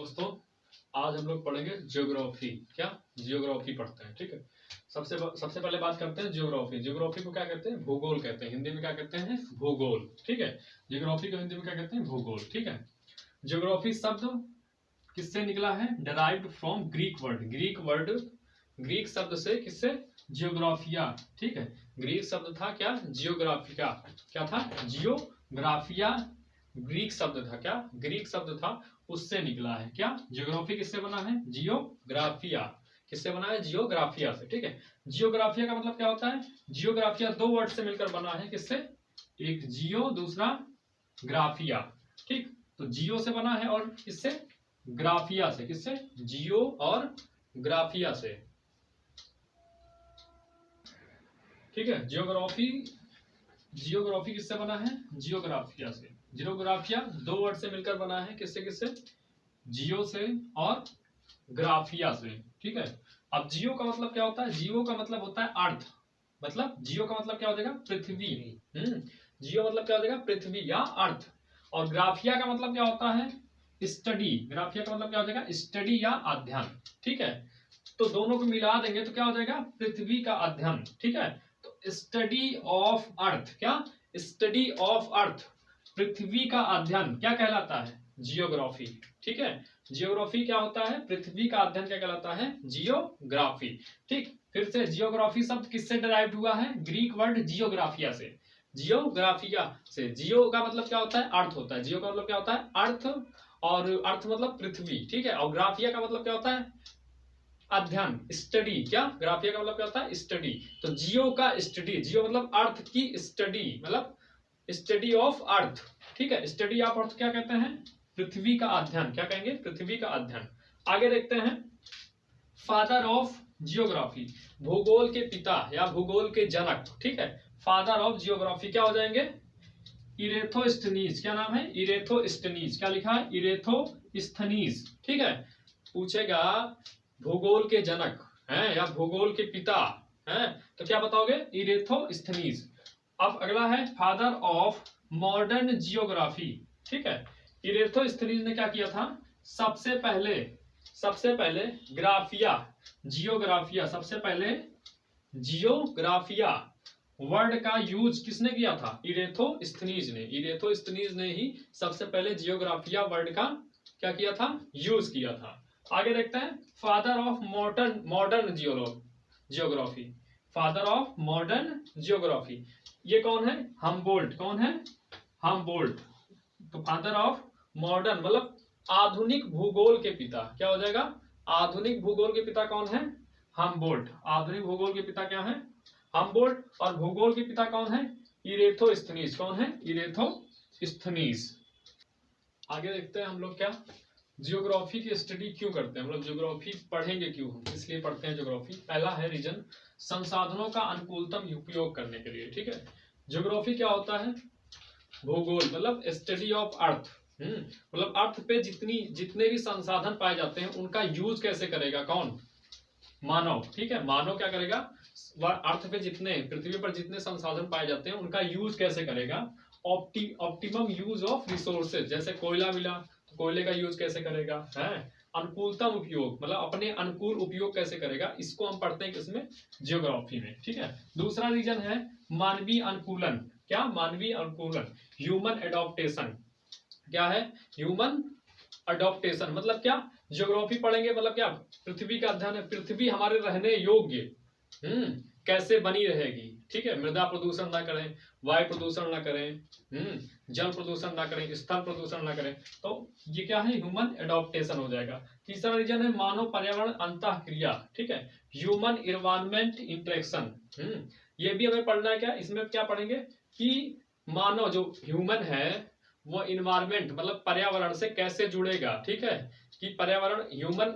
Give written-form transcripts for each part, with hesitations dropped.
दोस्तों, आज हम लोग पढ़ेंगे ज्योग्राफी। क्या जियोग्राफी पढ़ते हैं, ठीक है। सबसे पहले बात करते हैं ज्योग्राफी। ज्योग्राफी को क्या कहते हैं? भूगोल कहते हैं। हिंदी में क्या कहते हैं? भूगोल, ठीक है। ज्योग्राफी को हिंदी में क्या कहते हैं? भूगोल, ठीक है। ज्योग्राफी शब्द किससे निकला है? Derived from Greek word. Greek शब्द से, किससे? जियोग्राफिया, ठीक है। ग्रीक शब्द था क्या? जियोग्राफिका। क्या था? जियोग्राफिया ग्रीक शब्द था। क्या ग्रीक शब्द था? उससे निकला है। क्या जियोग्राफी किससे बना है? जियोग्राफिया। किससे बना है? जियोग्राफिया से, ठीक है। जियोग्राफिया का मतलब क्या होता है? जियोग्राफिया दो वर्ड से मिलकर बना है। किससे? एक जियो, दूसरा ग्राफिया, ठीक। तो जियो से बना है और किससे? ग्राफिया से। किससे? जियो और ग्राफिया से, ठीक है। जियोग्राफी किससे बना है? जियोग्राफिया से। जियोग्राफिया दो वर्ड से मिलकर बना है। किससे किससे? जियो से और ग्राफिया से, ठीक है। अब जियो का मतलब क्या होता है? जियो का मतलब होता है अर्थ। मतलब जियो का मतलब क्या हो जाएगा? पृथ्वी। जियो मतलब क्या हो जाएगा? पृथ्वी या अर्थ। और ग्राफिया का मतलब क्या होता है? स्टडी। ग्राफिया का मतलब क्या हो जाएगा? स्टडी या अध्ययन, ठीक है। तो दोनों को मिला देंगे तो क्या हो जाएगा? पृथ्वी का अध्ययन, ठीक है। तो स्टडी ऑफ अर्थ, क्या? स्टडी ऑफ अर्थ, पृथ्वी का अध्ययन क्या कहलाता है? जियोग्राफी, ठीक है। जियोग्राफी क्या होता है? पृथ्वी का अध्ययन क्या कहलाता है? जियोग्राफी, ठीक। फिर से जियोग्राफी शब्द किससे डिराइव्ड हुआ है? ग्रीक वर्ड जियोग्राफिया से। जियोग्राफिया से। जियो का मतलब क्या होता है? अर्थ होता है। जियो का मतलब क्या होता है? अर्थ, और अर्थ मतलब पृथ्वी, ठीक है। और ग्राफिया का मतलब क्या होता है? अध्ययन, स्टडी। क्या ग्राफिया का मतलब क्या होता है? स्टडी। तो जियो का स्टडी, जियो मतलब अर्थ की स्टडी, मतलब स्टडी ऑफ अर्थ, ठीक है। स्टडी ऑफ अर्थ क्या कहते हैं? पृथ्वी का अध्ययन। क्या कहेंगे? पृथ्वी का अध्ययन। आगे देखते हैं, फादर ऑफ जियोग्राफी, भूगोल के पिता या भूगोल के जनक, ठीक है। फादर ऑफ जियोग्राफी क्या हो जाएंगे? इरेथोस्थिनीज। क्या नाम है? इरेथोस्थिनीज। क्या लिखा है? इरेथोस्थिनीज, ठीक है। पूछेगा भूगोल के जनक हैं या भूगोल के पिता हैं, तो क्या बताओगे? इरेथोस्थिनीज। अब अगला है फादर ऑफ मॉडर्न जियोग्राफी, ठीक है। इरेथोस्थिनीज ने क्या किया था? सबसे पहले ग्राफिया, जियोग्राफिया, सबसे पहले जियोग्राफिया वर्ड का यूज किसने किया था? इरेथोस्थिनीज ने। इरेथोस्थिनीज ने ही सबसे पहले जियोग्राफिया वर्ड का क्या किया था? यूज किया था। आगे देखते हैं, father of modern geography. Father of modern geography ये कौन है? हमबोल्ट। कौन है? हमबोल्ट। तो फादर ऑफ मॉडर्न मतलब आधुनिक भूगोल के पिता। क्या हो जाएगा? आधुनिक भूगोल के पिता कौन है? हमबोल्ट। आधुनिक भूगोल के पिता क्या है? हमबोल्ट। और भूगोल के पिता कौन है? इरेथोस्थिनीज। कौन है? इरेथोस्थिनीज। आगे देखते हैं हम लोग, क्या जियोग्राफी की स्टडी क्यों करते हैं, मतलब जियोग्राफी पढ़ेंगे क्यों, हम इसलिए पढ़ते हैं जियोग्राफी। पहला है रीजन, संसाधनों का अनुकूलतम उपयोग करने के लिए, ठीक है। जियोग्राफी क्या होता है? भूगोल मतलब स्टडी ऑफ अर्थ। मतलब अर्थ पे जितने भी संसाधन पाए जाते हैं उनका यूज कैसे करेगा? कौन? मानव, ठीक है। मानव क्या करेगा? अर्थ पे पृथ्वी पर जितने संसाधन पाए जाते हैं उनका यूज कैसे करेगा? Optimum use of resources. जैसे कोयला मिला तो कोयले का यूज कैसे करेगा? है अनुकूलतम उपयोग, मतलब अपने अनुकूल उपयोग कैसे करेगा? इसको हम पढ़ते हैं किसमें? जियोग्राफी में, ठीक है। दूसरा रीजन है मानवीय अनुकूलन। क्या? मानवीय अनुकूलन, ह्यूमन एडॉप्टेशन। क्या है? Human adaptation. मतलब क्या? ज्योग्राफी पढ़ेंगे मतलब क्या? पृथ्वी का अध्ययन है। पृथ्वी हमारे रहने योग्य कैसे बनी रहेगी, ठीक है। मृदा प्रदूषण ना करें, वायु प्रदूषण ना करें, जल प्रदूषण ना करें, स्थल प्रदूषण ना करें। तो ये क्या है? ह्यूमन एडॉप्टेशन हो जाएगा। तीसरा रीजन है मानव पर्यावरण अंतःक्रिया, ठीक है। Human environment interaction. ये भी हमें पढ़ना है। क्या इसमें क्या पढ़ेंगे? कि मानव जो ह्यूमन है वो इन्वायरमेंट मतलब पर्यावरण से कैसे जुड़ेगा, ठीक है। कि ह्यूमन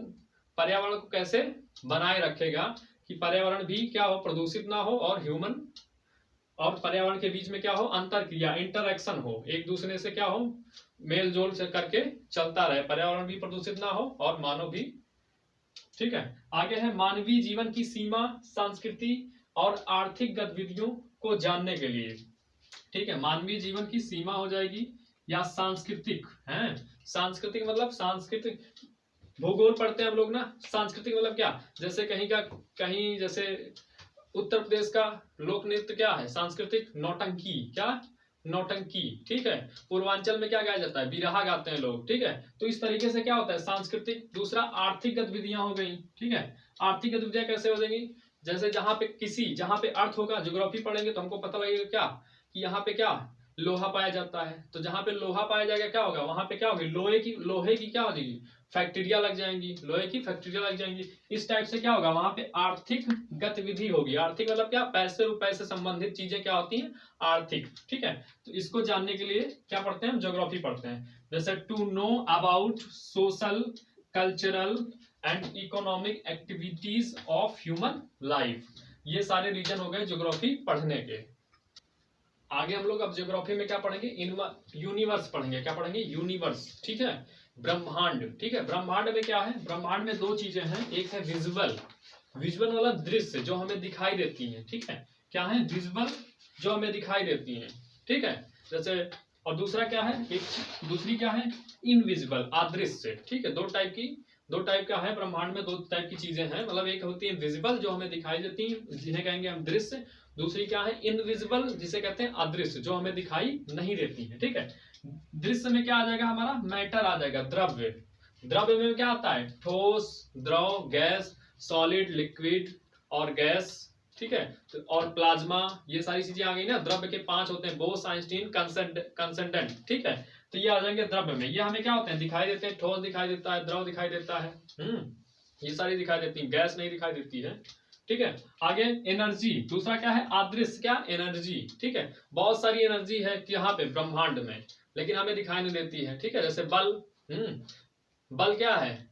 पर्यावरण को कैसे बनाए रखेगा कि पर्यावरण भी क्या हो? प्रदूषित ना हो, और ह्यूमन और पर्यावरण के बीच में क्या हो? अंतरक्रिया, इंटरएक्शन हो, एक दूसरे से क्या हो? मेल जोल से करके चलता रहे, पर्यावरण भी प्रदूषित ना हो और मानव भी, ठीक है। आगे है मानवीय जीवन की सीमा, संस्कृति और आर्थिक गतिविधियों को जानने के लिए, ठीक है। मानवीय जीवन की सीमा हो जाएगी या सांस्कृतिक है। सांस्कृतिक मतलब सांस्कृतिक भूगोल पढ़ते हैं हम लोग ना, सांस्कृतिक मतलब क्या, जैसे कहीं जैसे उत्तर प्रदेश का लोक नृत्य क्या है, सांस्कृतिक नौटंकी, क्या नौटंकी, ठीक है। पूर्वांचल में क्या गाया जाता है, बिरहा गाते हैं लोग, ठीक है। तो इस तरीके से क्या होता है सांस्कृतिक। दूसरा आर्थिक गतिविधियां हो गई, ठीक है। आर्थिक गतिविधियां कैसे हो जाएंगी, जैसे जहां पे अर्थ होगा, ज्योग्राफी पढ़ेंगे तो हमको पता लगेगा क्या कि यहाँ पे क्या लोहा पाया जाता है, तो जहां पे लोहा पाया जाएगा क्या होगा, वहां पे क्या होगी, लोहे की क्या हो जाएगी, फैक्ट्रियां लग जाएंगी, लोहे की फैक्ट्रियां लग जाएंगी। इस टाइप से क्या होगा, वहां पे आर्थिक गतिविधि होगी। आर्थिक मतलब क्या, पैसे रुपए से संबंधित चीजें क्या होती हैं, आर्थिक, ठीक है। तो इसको जानने के लिए क्या पढ़ते हैं, ज्योग्राफी पढ़ते हैं। जैसे to know about social, cultural and economic activities of human life, ये सारे रीजन हो गए ज्योग्राफी पढ़ने के। आगे हम लोग अब ज्योग्राफी में क्या पढ़ेंगे, यूनिवर्स पढ़ेंगे। क्या पढ़ेंगे, यूनिवर्स, ठीक है। ब्रह्मांड, ठीक है। ब्रह्मांड में क्या है, ब्रह्मांड में दो चीजें हैं, एक है विजुअल, विजुअल वाला दृश्य जो हमें दिखाई देती है, ठीक है। क्या है, विजुअल जो हमें दिखाई देती है, ठीक है। जैसे, और दूसरा क्या है, दूसरी क्या है, इनविजिबल, अदृश्य, ठीक है। दो टाइप का है ब्रह्मांड में, दो टाइप की चीजें हैं, मतलब एक होती है विजिबल जो हमें दिखाई देती है, जिन्हें कहेंगे हम दृश्य। दूसरी क्या है, इनविजिबल, जिसे कहते हैं अदृश्य, जो हमें दिखाई नहीं देती है, ठीक है। दृश्य में क्या आ जाएगा, हमारा मैटर आ जाएगा, द्रव्य। द्रव्य में क्या आता है, ठोस, द्रव, गैस, सॉलिड, लिक्विड और गैस, ठीक है। तो और प्लाज्मा, ये सारी चीजें आ गई ना। द्रव्य के 5 होते हैं, बोस, आइंस्टीन, कंसेंडेंट, ठीक है। तो ये आ जाएंगे द्रव्य में। ये हमें क्या होते हैं, दिखाई देते हैं, ठोस दिखाई देता है, द्रव दिखाई देता है, ये सारी दिखाई देती है, गैस नहीं दिखाई देती है, ठीक है। आगे एनर्जी, दूसरा क्या है, अदृश्य, क्या, एनर्जी, ठीक है। बहुत सारी एनर्जी है यहाँ पे ब्रह्मांड में, लेकिन हमें दिखाई नहीं देती है, ठीक है। जैसे बल, बल क्या है,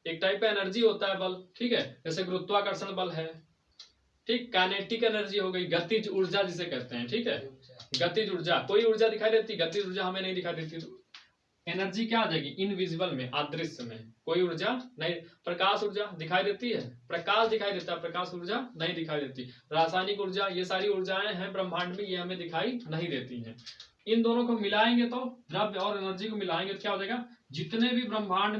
एक टाइप का एनर्जी होता है बल, ठीक है। जैसे गुरुत्वाकर्षण बल है, ठीक। काइनेटिक एनर्जी हो गई, गतिज ऊर्जा जिसे कहते हैं, ठीक है। गतिज ऊर्जा, कोई ऊर्जा दिखाई देती, गतिज ऊर्जा हमें नहीं दिखाई देती। तो एनर्जी क्या आ जाएगी, इनविजिबल में, अदृश्य में, कोई ऊर्जा नहीं। प्रकाश ऊर्जा दिखाई देती है, प्रकाश दिखाई देता है, प्रकाश ऊर्जा नहीं दिखाई देती। रासायनिक ऊर्जा, ये सारी ऊर्जाएं हैं ब्रह्मांड में, ये हमें दिखाई नहीं देती हैं। इन दोनों को मिलाएंगे तो, द्रव्य और एनर्जी को मिलाएंगे तो क्या हो जाएगा, जितने भी ब्रह्मांड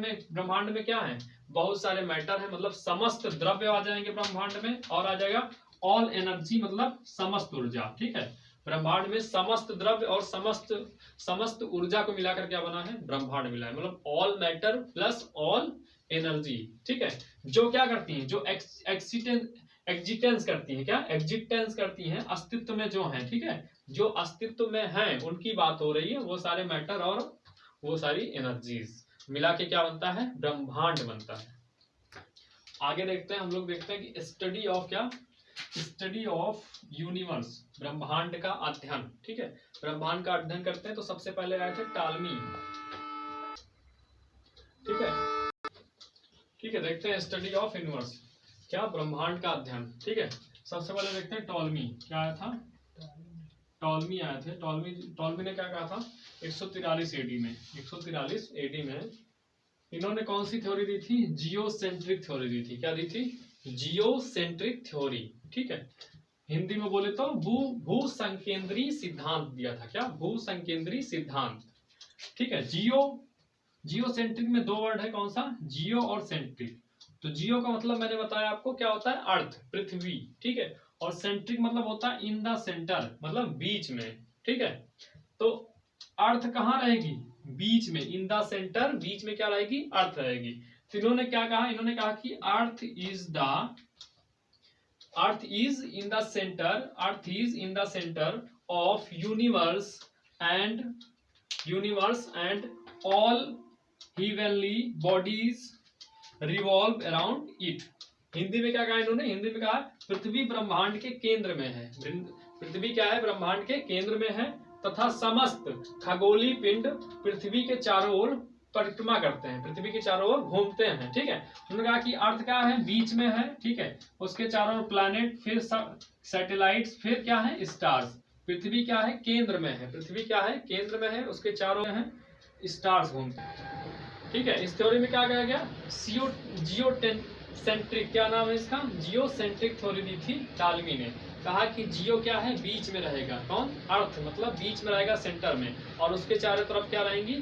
में क्या है, बहुत सारे मैटर है, मतलब समस्त द्रव्य आ जाएंगे ब्रह्मांड में, और आ जाएगा ऑल एनर्जी, मतलब समस्त ऊर्जा, ठीक है। ब्रह्मांड में समस्त द्रव्य और समस्त ऊर्जा को मिलाकर क्या बना है, ब्रह्मांड मिला है, मतलब all matter plus all energy, ठीक है। जो क्या करती है, जो एग्जिस्टेंस करती है, क्या एग्जिस्टेंस करती है, अस्तित्व में जो है, ठीक है। जो अस्तित्व में है उनकी बात हो रही है, वो सारे मैटर और वो सारी एनर्जीज मिला के क्या बनता है, ब्रह्मांड बनता है। आगे देखते हैं हम लोग, देखते हैं कि स्टडी ऑफ क्या, स्टडी ऑफ यूनिवर्स, ब्रह्मांड का अध्ययन, ठीक है। ब्रह्मांड का अध्ययन करते हैं तो सबसे पहले आए थे टालमी, ठीक है, ठीक है। देखते हैं स्टडी ऑफ यूनिवर्स, क्या, ब्रह्मांड का अध्ययन, ठीक है। सबसे पहले देखते हैं टॉलमी, क्या आया था, टॉलमी आए थे। टॉलमी ने क्या कहा था, 143 एडी में, 143 एडी में इन्होंने कौन सी थ्योरी दी थी, जियोसेंट्रिक थ्योरी दी थी। क्या दी थी, जियोसेंट्रिक थ्योरी, ठीक है। हिंदी में बोले तो भू संकेंद्री सिद्धांत दिया था। क्या, भू संकेंद्री सिद्धांत, ठीक है। जियोसेंट्रिक में दो वर्ड है, कौन सा, जियो और सेंट्रिक। तो जियो का मतलब मैंने बताया आपको क्या होता है, अर्थ, पृथ्वी, ठीक है। और सेंट्रिक मतलब होता है इन द सेंटर, मतलब बीच में, ठीक है। तो अर्थ कहाँ रहेगी, बीच में, इन द सेंटर, बीच में क्या रहेगी, अर्थ रहेगी। तो इन्होंने क्या कहा, इन्होंने कहा कि earth is in the centre of universe and all heavenly bodies revolve around it। Hindi में क्या कहा इन्होंने, हिंदी में कहा पृथ्वी ब्रह्मांड के केंद्र में है, पृथ्वी क्या है, ब्रह्मांड के केंद्र में है, तथा समस्त खगोलीय पिंड पृथ्वी के चारों ओर परिक्रमा करते हैं, पृथ्वी के चारों ओर घूमते हैं, ठीक है। उन्होंने कहा कि अर्थ क्या है, बीच में है, ठीक है। उसके चारों ओर प्लैनेट, फिर सैटेलाइट्स, फिर क्या है, स्टार्स। पृथ्वी क्या है, केंद्र में है, पृथ्वी क्या है, केंद्र में है, उसके चारों है स्टार्स घूमते हैं, ठीक है। इस थ्योरी में क्या कहा गया, जियोसेंट्रिक, क्या नाम है इसका, जियोसेंट्रिक थ्योरी दी थी टालमी ने। कहा कि जियो क्या है, बीच में रहेगा, कौन, अर्थ, मतलब बीच में रहेगा सेंटर में, और उसके चारों तरफ क्या रहेंगी,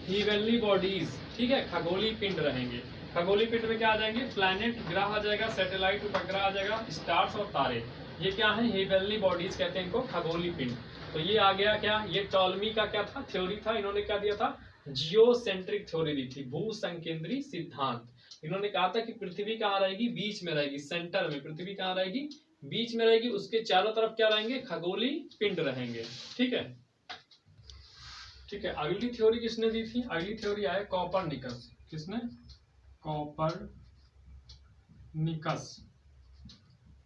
हीवेनली बॉडीज, ठीक है, खगोलीय पिंड रहेंगे। खगोलीय पिंड में क्या आ जाएंगे, प्लैनेट ग्रह आ जाएगा, सैटेलाइट उपग्रह आ जाएगा, स्टार्स और तारे, ये क्या है, हेवनली बॉडीज कहते हैं इनको, खगोलीय पिंड। तो ये आ गया क्या, ये टॉलमी का क्या था, थ्योरी था, इन्होंने क्या दिया था, जियोसेंट्रिक थ्योरी दी थी, भू संकेंद्री सिद्धांत। इन्होंने कहा था कि पृथ्वी कहाँ रहेगी, बीच में रहेगी, सेंटर में, पृथ्वी कहाँ रहेगी, बीच में रहेगी, उसके चारों तरफ क्या रहेंगे, खगोलीय पिंड रहेंगे। ठीक है, ठीक है। अगली थ्योरी किसने दी थी, अगली थ्योरी आया कॉपरनिकस। किसने, कॉपरनिकस।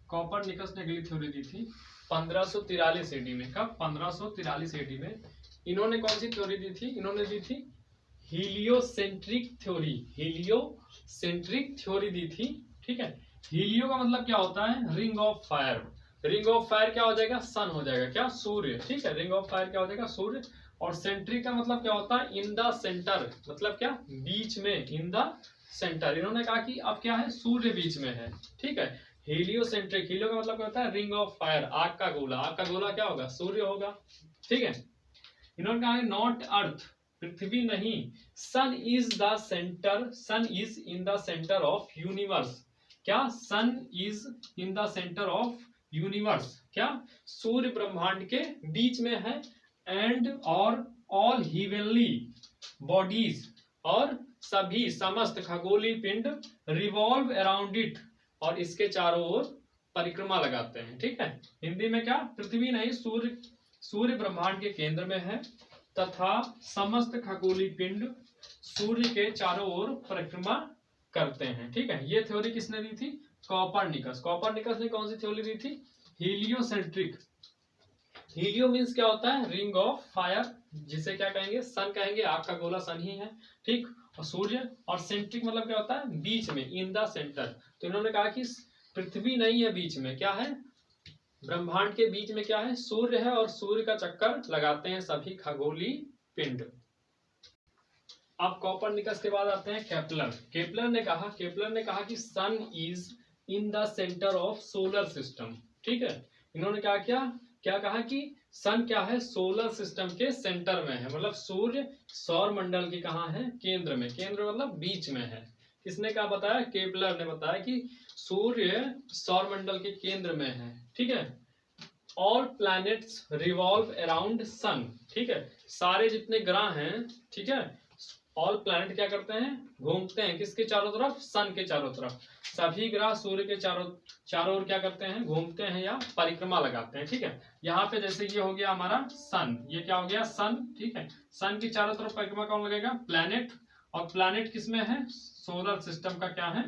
कॉपरनिकस ने अगली थ्योरी दी थी 1543 एडी में। कब, 1543 एडी में। इन्होंने कौन सी थ्योरी दी थी, इन्होंने दी थी हीलियोसेंट्रिक थ्योरी, हीलियोसेंट्रिक थ्योरी दी थी। ठीक है, हीलियो का मतलब क्या होता है, ring of fire. Ring of fire क्या हो जाएगा, सन हो जाएगा, क्या, सूर्य। ठीक है, रिंग ऑफ फायर क्या हो जाएगा, सूर्य। और सेंट्रिक का मतलब क्या होता है, इन द सेंटर, मतलब क्या, बीच में, इन द सेंटर। इन्होंने कहा कि अब क्या है, सूर्य बीच में है। ठीक है, हीलियोसेंट्रिक, हीलियो का मतलब क्या होता है, रिंग ऑफ फायर, आग का गोला। आग का गोला क्या होगा, सूर्य होगा। ठीक है, इन्होंने कहा है नॉट अर्थ, पृथ्वी नहीं, sun is the centre, sun is in the centre of universe. क्या, sun is in the centre of universe, क्या, सूर्य ब्रह्मांड के बीच में है। एंड और ऑल हेवनली बॉडीज, और सभी समस्त खगोलीय पिंड रिवॉल्व अराउंड इट, और इसके चारों ओर परिक्रमा लगाते हैं। ठीक है, हिंदी में क्या, पृथ्वी नहीं, सूर्य, सूर्य ब्रह्मांड के केंद्र में है, तथा समस्त खगोलीय पिंड सूर्य के चारों ओर परिक्रमा करते हैं। ठीक है, ये थ्योरी किसने दी थी, कॉपरनिकस। कॉपरनिकस ने कौन सी थ्योरी दी थी, हीलियोसेंट्रिक। हीलियो मीन्स क्या होता है, रिंग ऑफ फायर, जिसे क्या कहेंगे, सन कहेंगे, आग का गोला सन ही है। ठीक, और सूर्य, और सेंट्रिक मतलब क्या होता है, बीच में, इन द सेंटर। तो इन्होंने कहा कि पृथ्वी नहीं है बीच में, क्या है, ब्रह्मांड के बीच में क्या है, सूर्य है, और सूर्य का चक्कर लगाते हैं सभी खगोलीय पिंड। अब कॉपरनिकस के बाद आते हैं केपलर। केपलर ने कहा कि sun is in the centre of solar system. ठीक है, इन्होंने कहा क्या कहा कि सन क्या है, सोलर सिस्टम के सेंटर में है, मतलब सूर्य सौर मंडल के कहाँ है, केंद्र में। केंद्र मतलब बीच में है। किसने कहा बताया, केपलर ने बताया कि सूर्य सौर मंडल के केंद्र में है। ठीक है, all planets revolve around sun. ठीक है, सारे जितने ग्रह हैं, ठीक है, ऑल प्लैनेट क्या करते हैं, घूमते हैं, किसके चारों तरफ, सन के चारों तरफ। सभी ग्रह सूर्य के चारों ओर क्या करते हैं, घूमते हैं या परिक्रमा लगाते हैं। ठीक है, यहाँ पे जैसे ये हो गया हमारा सन, ये क्या हो गया, सन। ठीक है, सन की चारों तरफ परिक्रमा कौन लगेगा, प्लैनेट। और प्लैनेट किसमें है, सोलर सिस्टम का क्या है,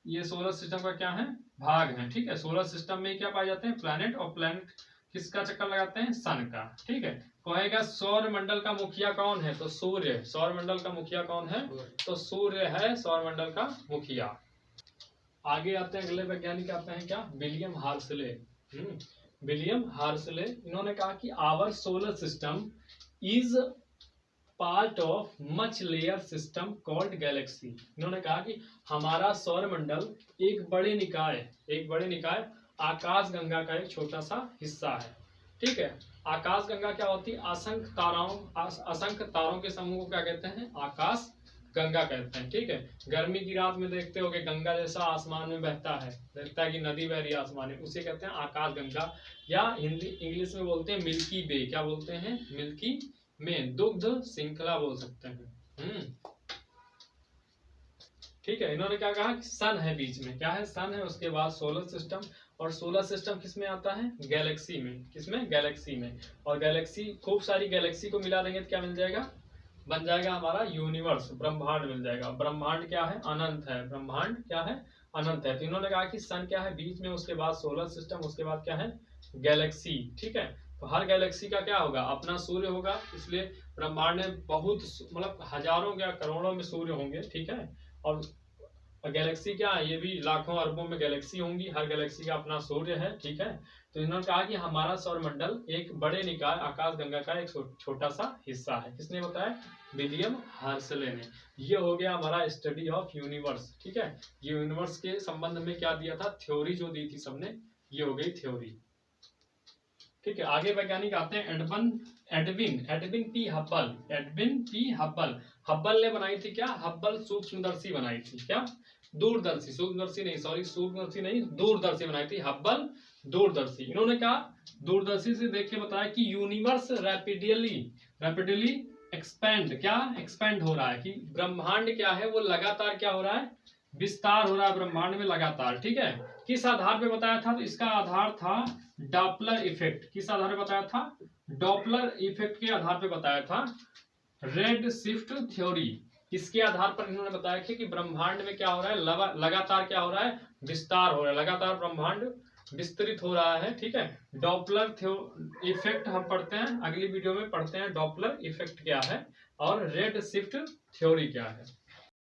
ये सोलर सिस्टम का क्या है, भाग है। ठीक है, सोलर सिस्टम में क्या पाए जाते हैं, प्लैनेट। और प्लैनेट किसका चक्कर लगाते हैं, सन का। ठीक है, कहेगा सौर मंडल का मुखिया कौन है, तो सूर्य। सौर मंडल का मुखिया कौन है, तो सूर्य है सौर मंडल का मुखिया। आगे आते हैं, अगले वैज्ञानिक आते हैं क्या, विलियम हार्सले। विलियम हार्सले, इन्होंने कहा कि our solar system is part of much लेयर सिस्टम कॉल्ड गैलेक्सी। इन्होंने कहा कि हमारा सौर मंडल एक बड़े निकाय आकाश गंगा का एक छोटा सा हिस्सा है। ठीक है, आकाश गंगा क्या होती है, असंख्य तारों के समूह को क्या कहते हैं, आकाश गंगा कहते हैं। ठीक है, गर्मी की रात में देखते हो कि गंगा जैसा आसमान में बहता है, लगता है कि नदी बह रही है आसमान में, उसे कहते हैं आकाश गंगा, या हिंदी इंग्लिश में बोलते हैं मिल्की वे। क्या बोलते हैं, मिल्की में, दुग्ध श्रृंखला बोल सकते हैं। ठीक है, इन्होंने क्या कहा कि सन है बीच में, क्या है, सन है, उसके बाद सोलर सिस्टम। और सोलर सिस्टम किसमें आता है, गैलेक्सी में। किसमें, गैलेक्सी में। और गैलेक्सी, खूब सारी गैलेक्सी को मिला देंगे तो क्या मिल जाएगा, बन जाएगा हमारा यूनिवर्स, ब्रह्मांड मिल जाएगा। ब्रह्मांड क्या है, अनंत है, ब्रह्मांड क्या है, अनंत है। तो इन्होंने कहा कि सन क्या है बीच में, उसके बाद सोलर सिस्टम, उसके बाद क्या है, गैलेक्सी। ठीक है, तो हर गैलेक्सी का क्या होगा, अपना सूर्य होगा, इसलिए ब्रह्मांड में बहुत, मतलब हजारों या करोड़ों में सूर्य होंगे। ठीक है, और गैलेक्सी क्या है, ये भी लाखों अरबों में गैलेक्सी होंगी, हर गैलेक्सी का अपना सूर्य है। ठीक है, तो इन्होंने कहा कि हमारा सौर मंडल एक बड़े निकाय आकाश गंगा का एक छोटा सा हिस्सा है। किसने बताया, विलियम हार्सले ने। ये हो गया हमारा स्टडी ऑफ यूनिवर्स। ठीक है, ये यूनिवर्स के संबंध में क्या दिया था, थ्योरी जो दी थी सबने, ये हो गई थ्योरी। ठीक है, आगे वैज्ञानिक आते हैं Edwin P Hubble. Edwin P Hubble. Hubble ने बनाई थी क्या, हब्बल सूक्ष्मदर्शी बनाई थी, क्या दूरदर्शी, सूक्ष्मदर्शी नहीं, सॉरी सूक्ष्मदर्शी नहीं, दूरदर्शी बनाई थी, हब्बल दूरदर्शी। इन्होंने कहा दूरदर्शी से देख के बताया कि यूनिवर्स रैपिडली रैपिडली एक्सपेंड, क्या एक्सपेंड हो रहा है, कि ब्रह्मांड क्या है वो लगातार क्या हो रहा है, विस्तार हो रहा है ब्रह्मांड में लगातार। ठीक है, किस आधार पे बताया था, तो इसका आधार था डॉपलर इफेक्ट। किस आधार पे बताया था, डॉपलर इफेक्ट के आधार पे बताया था, रेड शिफ्ट थ्योरी। इसके आधार पर इन्होंने बताया कि ब्रह्मांड में क्या हो रहा है, लगातार क्या हो रहा है, विस्तार हो रहा है, लगातार ब्रह्मांड विस्तृत हो रहा है। ठीक है, डॉपलर इफेक्ट हम पढ़ते हैं, अगली वीडियो में पढ़ते हैं डॉपलर इफेक्ट क्या है और रेड शिफ्ट थ्योरी क्या है।